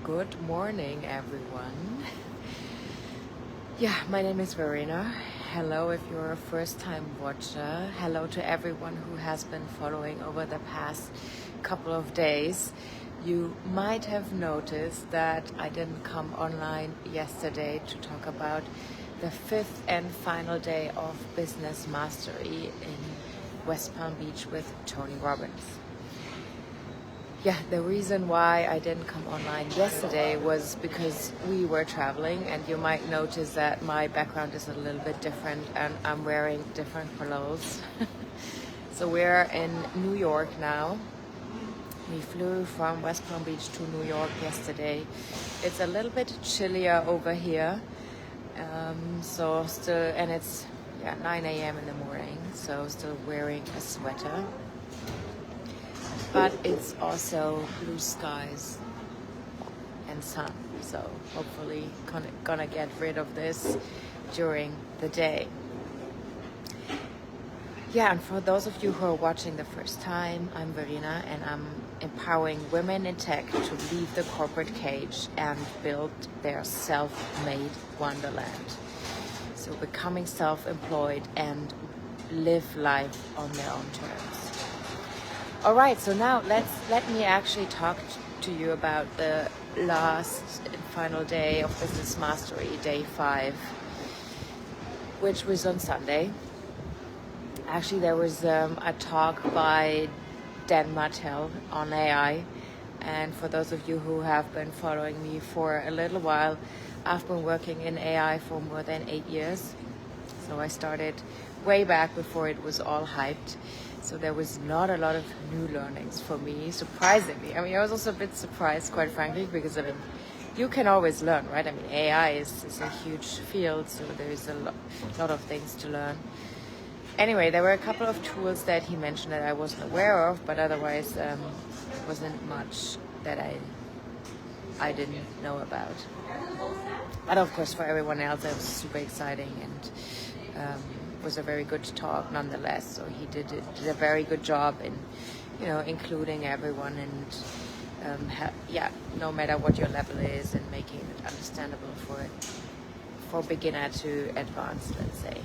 Good morning, everyone. My name is Verena. Hello if you're a first-time watcher. Hello to everyone who has been following over the past couple of days. You might have noticed that I didn't come online yesterday to talk about the fifth and final day of Business Mastery in West Palm Beach with Tony Robbins. The reason why I didn't come online yesterday was because we were traveling, and you might notice that my background is a little bit different and I'm wearing different clothes. So we're in New York now. We flew from West Palm Beach to New York yesterday. It's a little bit chillier over here. And it's 9 a.m. in the morning, so still wearing a sweater. But it's also blue skies and sun, so hopefully gonna get rid of this during the day. And for those of you who are watching the first time, I'm Verena, and I'm empowering women in tech to leave the corporate cage and build their self-made wonderland. So becoming self-employed and live life on their own terms. All right, so now let me actually talk to you about the last and final day of Business Mastery, day 5, which was on Sunday. Actually, there was a talk by Dan Martell on AI, and for those of you who have been following me for a little while, I've been working in AI for more than 8 years. So I started way back before it was all hyped. So there was not a lot of new learnings for me, surprisingly. I was also a bit surprised, quite frankly, because you can always learn, right? AI is a huge field, so there's a lot of things to learn. Anyway, there were a couple of tools that he mentioned that I wasn't aware of, but otherwise wasn't much that I didn't know about. But of course, for everyone else, it was super exciting and was a very good talk nonetheless. So he did a very good job in, including everyone and no matter what your level is, and making it understandable for beginner to advanced, let's say.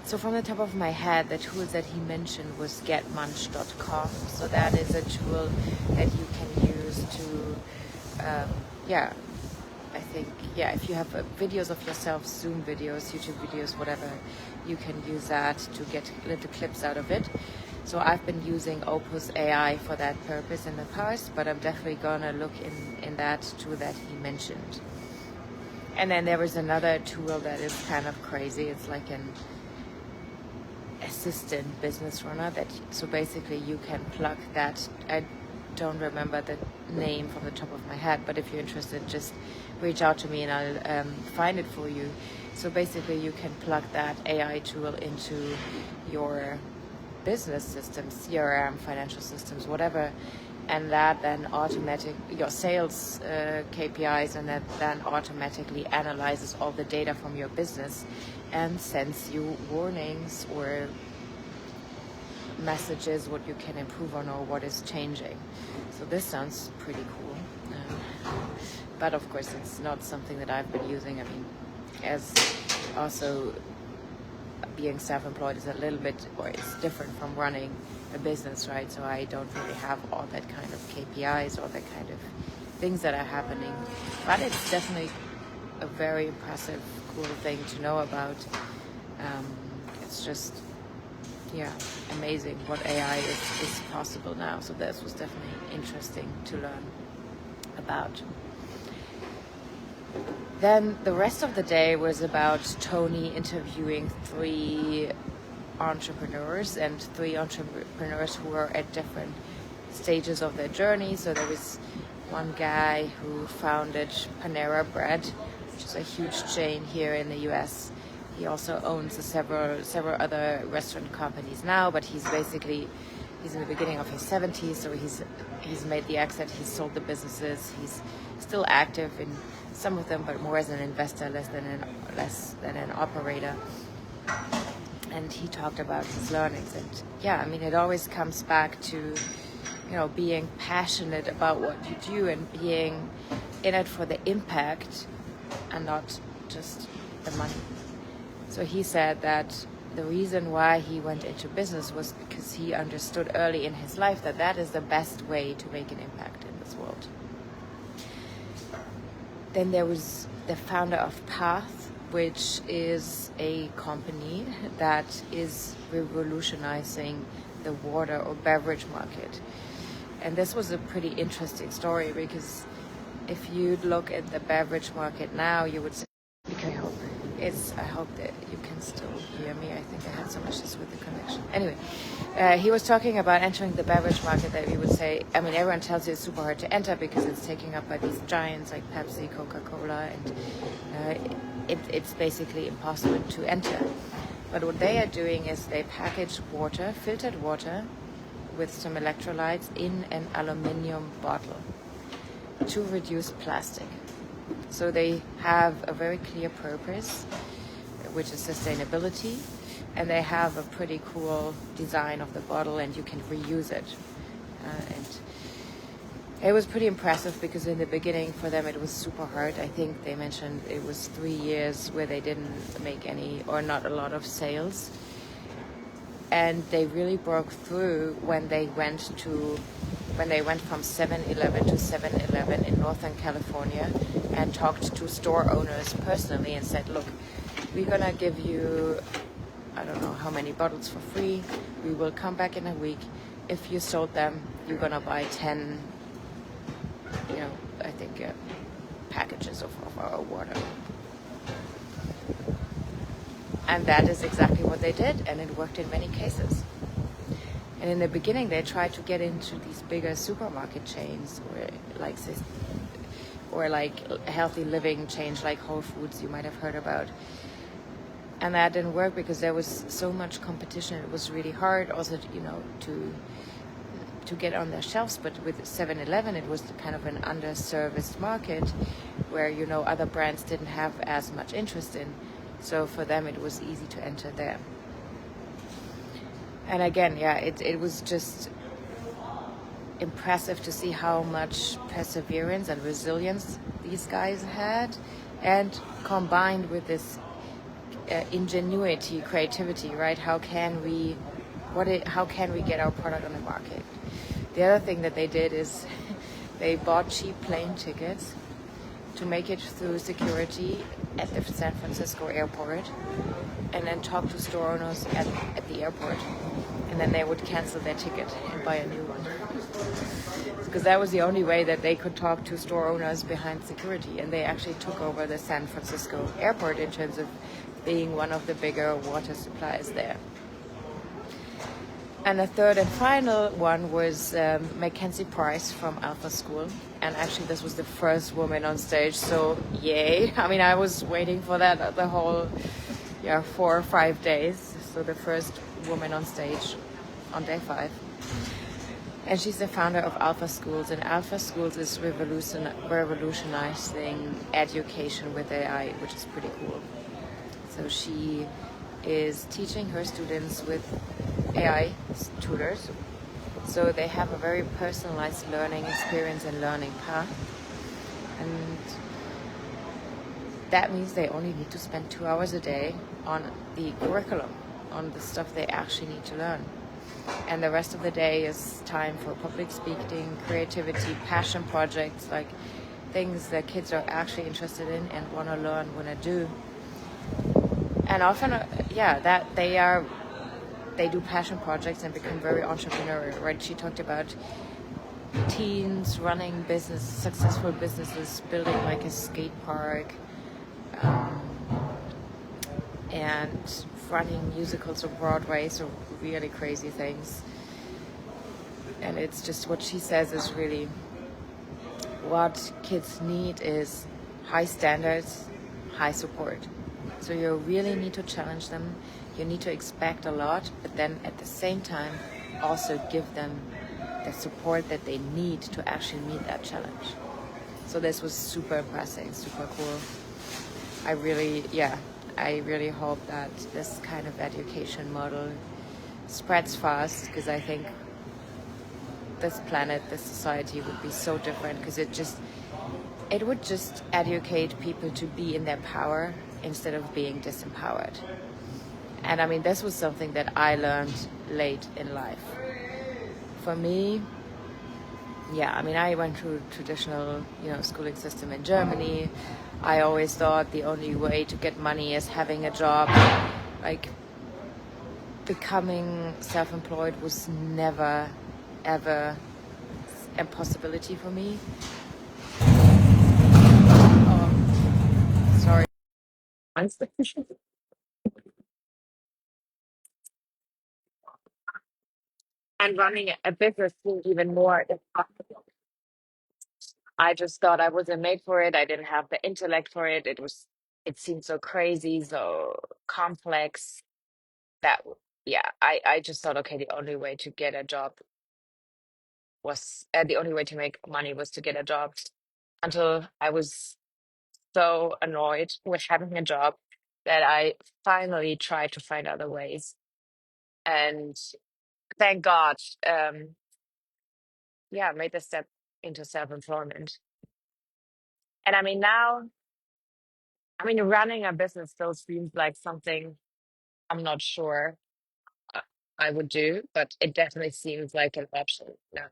So from the top of my head, the tools that he mentioned was getmunch.com. So that is a tool that you can use to, if you have videos of yourself, Zoom videos, YouTube videos, whatever, you can use that to get little clips out of it. So I've been using Opus AI for that purpose in the past, but I'm definitely gonna look in that tool that he mentioned. And then there was another tool that is kind of crazy. It's like an assistant business runner so basically you can plug that. I don't remember the name from the top of my head, but if you're interested, just reach out to me and I'll find it for you. So basically you can plug that AI tool into your business systems, CRM, financial systems, whatever, and that then your sales KPIs, and that then automatically analyzes all the data from your business and sends you warnings or messages what you can improve on or what is changing. So this sounds pretty cool. But of course it's not something that I've been using. As also being self-employed is a little bit, or it's different from running a business, right? So I don't really have all that kind of KPIs or that kind of things that are happening. But it's definitely a very impressive, cool thing to know about. It's just, amazing what AI is possible now. So this was definitely interesting to learn about. Then the rest of the day was about Tony interviewing 3 entrepreneurs who are at different stages of their journey. So there was one guy who founded Panera Bread, which is a huge chain here in the US. He also owns several other restaurant companies now, but he's in the beginning of his 70s, so he's made the exit, he's sold the businesses, he's still active in some of them, but more as an investor, less than an operator. And he talked about his learnings, and it always comes back to being passionate about what you do and being in it for the impact and not just the money. So he said that the reason why he went into business was because he understood early in his life that that is the best way to make an impact in this world. Then there was the founder of Path, which is a company that is revolutionizing the water or beverage market. And this was a pretty interesting story, because if you look at the beverage market now, you would say, I hope that you can still hear me. I think I had some issues with the connection. Anyway, he was talking about entering the beverage market that we would say, everyone tells you it's super hard to enter because it's taken up by these giants like Pepsi, Coca-Cola, and it's basically impossible to enter. But what they are doing is they package water, filtered water, with some electrolytes in an aluminium bottle to reduce plastic. So they have a very clear purpose, which is sustainability, and they have a pretty cool design of the bottle, and you can reuse it. And it was pretty impressive, because in the beginning for them it was super hard. I think they mentioned it was 3 years where they didn't make any or not a lot of sales. And they really broke through when they went from 7-Eleven to 7-Eleven in Northern California and talked to store owners personally and said, look, we're gonna give you, I don't know how many bottles for free. We will come back in a week. If you sold them, you're gonna buy 10, packages of our water. And that is exactly what they did, and it worked in many cases. And in the beginning, they tried to get into these bigger supermarket chains, or like healthy living chains like Whole Foods you might have heard about. And that didn't work because there was so much competition. It was really hard also, to get on their shelves. But with 7-Eleven, it was kind of an underserviced market where, other brands didn't have as much interest in. So for them, it was easy to enter there. And again, it was just impressive to see how much perseverance and resilience these guys had, and combined with this ingenuity, creativity, right? How can we get our product on the market? The other thing that they did is they bought cheap plane tickets to make it through security at the San Francisco airport, and then talk to store owners at the airport, and then they would cancel their ticket and buy a new one, because that was the only way that they could talk to store owners behind security. And they actually took over the San Francisco airport in terms of being one of the bigger water suppliers there. And the third and final one was Mackenzie Price from Alpha School. And actually this was the first woman on stage, so yay. I was waiting for that the whole 4 or 5 days. So the first woman on stage on day 5. And she's the founder of Alpha Schools, and Alpha Schools is revolutionizing education with AI, which is pretty cool. So she is teaching her students with AI tutors. So they have a very personalized learning experience and learning path. And that means they only need to spend 2 hours a day on the curriculum, on the stuff they actually need to learn. And the rest of the day is time for public speaking, creativity, passion projects, like things that kids are actually interested in and want to learn, want to do. And often, that they do passion projects and become very entrepreneurial, right? She talked about teens running successful businesses, building like a skate park, and running musicals on Broadway, so really crazy things. And it's just what she says is really what kids need is high standards, high support. So you really need to challenge them. You need to expect a lot, but then at the same time also give them the support that they need to actually meet that challenge. So this was super impressive, super cool. I really hope that this kind of education model spreads fast, because I think this planet, this society would be so different, because it would just educate people to be in their power instead of being disempowered. And I mean, this was something that I learned late in life. For me, yeah, I mean, I went through traditional, schooling system in Germany. I always thought the only way to get money is having a job. Like, becoming self-employed was never, ever a possibility for me. Oh, sorry. And running a business seemed even more impossible. I just thought I wasn't made for it. I didn't have the intellect for it. It seemed so crazy, so complex that, yeah, I just thought, okay, the only way to get a job was, the only way to make money was to get a job, until I was so annoyed with having a job that I finally tried to find other ways. And thank God, yeah, made the step into self-employment. And I mean, now, I mean, running a business still seems like something I'm not sure uh, I would do, but it definitely seems like an option now,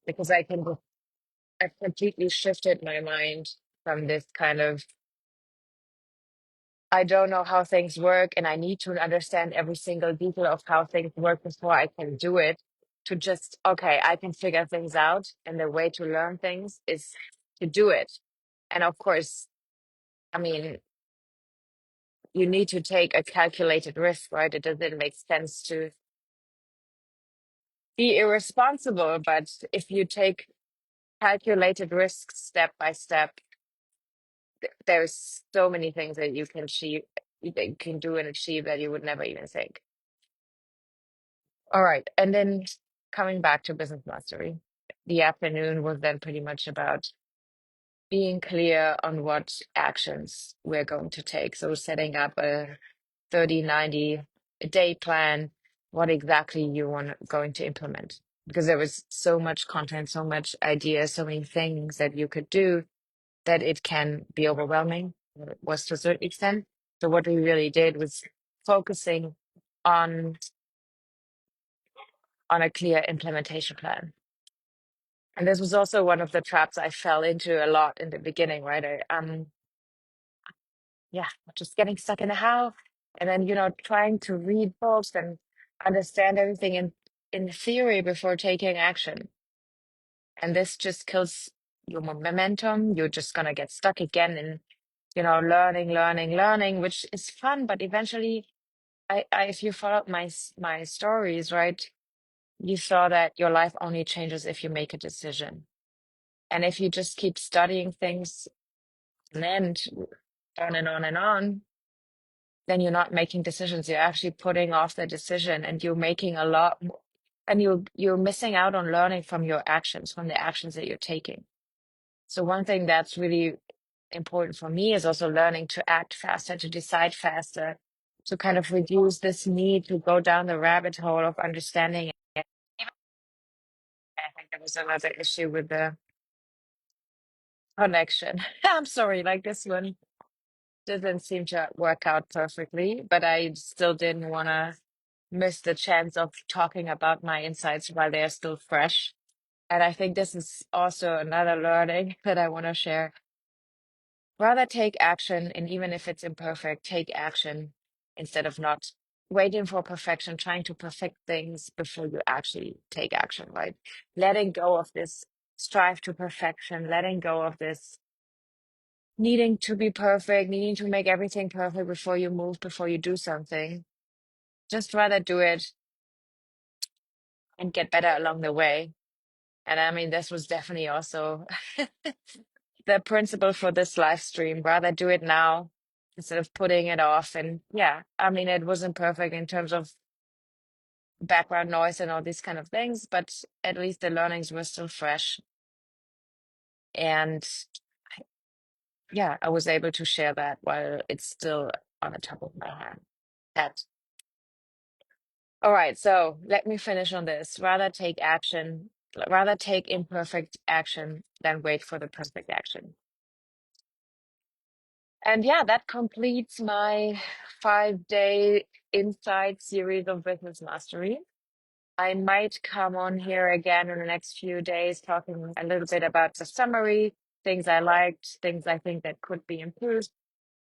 because I've completely shifted my mind from this kind of, I don't know how things work and I need to understand every single detail of how things work before I can do it, to just, okay, I can figure things out. And the way to learn things is to do it. And of course, I mean, you need to take a calculated risk, right? It doesn't make sense to be irresponsible, but if you take calculated risks step by step, there's so many things that you can achieve, that you can do and achieve, that you would never even think. All right. And then coming back to business mastery, the afternoon was then pretty much about being clear on what actions we're going to take. So setting up a 30, 90 day plan, what exactly you want going to implement. Because there was so much content, so much ideas, so many things that you could do, that it can be overwhelming, or it was to a certain extent. So what we really did was focusing on a clear implementation plan. And this was also one of the traps I fell into a lot in the beginning, right? Yeah, just getting stuck in the house, and then, trying to read books and understand everything in theory before taking action. And this just kills your momentum. You're just gonna get stuck again in, learning, learning, learning, which is fun, but eventually, if you followed my stories, right, you saw that your life only changes if you make a decision. And if you just keep studying things and on and on and on, then you're not making decisions. You're actually putting off the decision, and you're making a lot more, and you're missing out on learning from your actions, from the actions that you're taking. So one thing that's really important for me is also learning to act faster, to decide faster, to kind of reduce this need to go down the rabbit hole of understanding it. I think there was another issue with the connection. I'm sorry, like this one didn't seem to work out perfectly, but I still didn't want to miss the chance of talking about my insights while they're still fresh. And I think this is also another learning that I want to share. Rather take action, and even if it's imperfect, take action instead of not waiting for perfection, trying to perfect things before you actually take action, right? Letting go of this strive to perfection, letting go of this needing to be perfect, needing to make everything perfect before you move, before you do something. Just rather do it and get better along the way. And I mean, this was definitely also the principle for this live stream. Rather do it now instead of putting it off. And yeah, I mean, it wasn't perfect in terms of background noise and all these kind of things, but at least the learnings were still fresh. And yeah, I was able to share that while it's still on the top of my head. All right, so let me finish on this. Rather take action rather take imperfect action than wait for the perfect action. And yeah, that completes my 5-day inside series of business mastery. I might come on here again in the next few days, talking a little bit about the summary, things I liked, things I think that could be improved.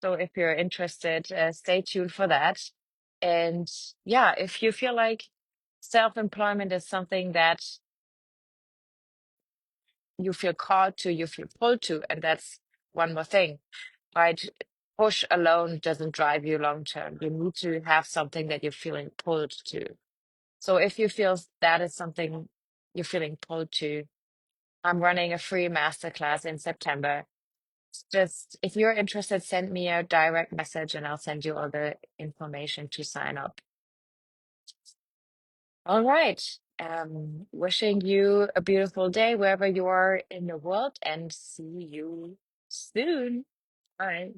So if you're interested, stay tuned for that. And yeah, if you feel like self-employment is something that you feel called to, you feel pulled to, and that's one more thing, right? Push alone doesn't drive you long term. You need to have something that you're feeling pulled to. So if you feel that is something you're feeling pulled to, I'm running a free masterclass in September. Just if you're interested, send me a direct message and I'll send you all the information to sign up. All right. Wishing you a beautiful day wherever you are in the world and see you soon. Bye.